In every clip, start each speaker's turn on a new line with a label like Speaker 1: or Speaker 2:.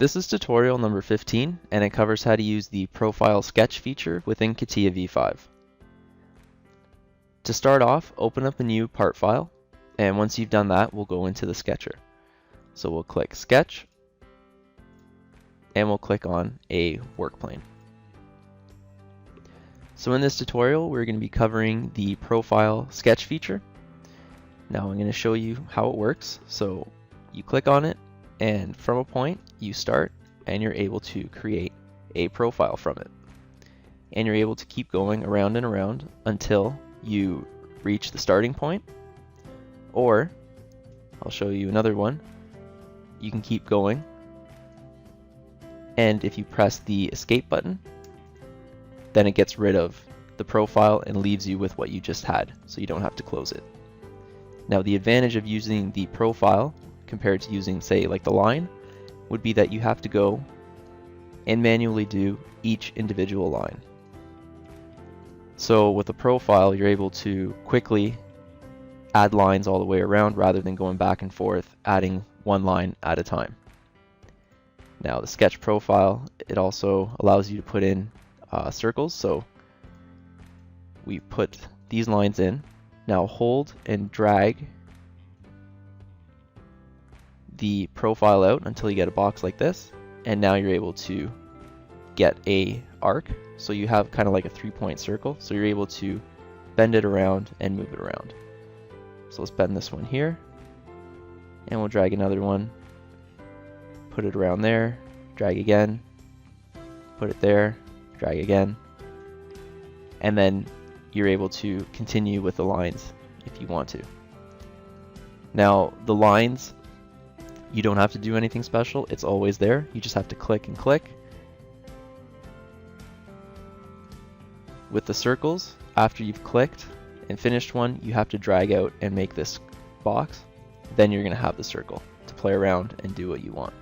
Speaker 1: This is tutorial number 15, and it covers how to use the Profile Sketch feature within Catia v5. To start off, open up a new part file, and once you've done that, we'll go into the Sketcher. So we'll click Sketch, and we'll click on a work plane. So in this tutorial, we're going to be covering the Profile Sketch feature. Now I'm going to show you how it works. So you click on it, and from a point, you start, and you're able to create a profile from it. And you're able to keep going around and around until you reach the starting point. Or, I'll show you another one. You can keep going, and if you press the escape button, then it gets rid of the profile and leaves you with what you just had, so you don't have to close it. Now the advantage of using the profile compared to using, say, like the line, would be that you have to go and manually do each individual line. So with a profile, you're able to quickly add lines all the way around rather than going back and forth, adding one line at a time. Now the sketch profile, it also allows you to put in circles. So we put these lines in. Now hold and drag the profile out until you get a box like this, and now you're able to get a arc. So you have kind of like a 3-point circle, so you're able to bend it around and move it around. So let's bend this one here, and we'll drag another one, put it around there, drag again, put it there, drag again, and then you're able to continue with the lines if you want to. Now the lines, you don't have to do anything special, it's always there. You just have to click and click. With the circles, after you've clicked and finished one, you have to drag out and make this box. Then you're going to have the circle to play around and do what you want.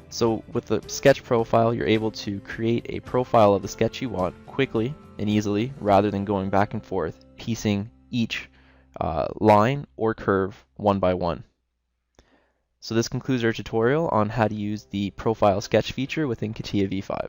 Speaker 1: So with the sketch profile, you're able to create a profile of the sketch you want quickly and easily rather than going back and forth, piecing each line or curve one by one. So this concludes our tutorial on how to use the Profile Sketch feature within Catia v5.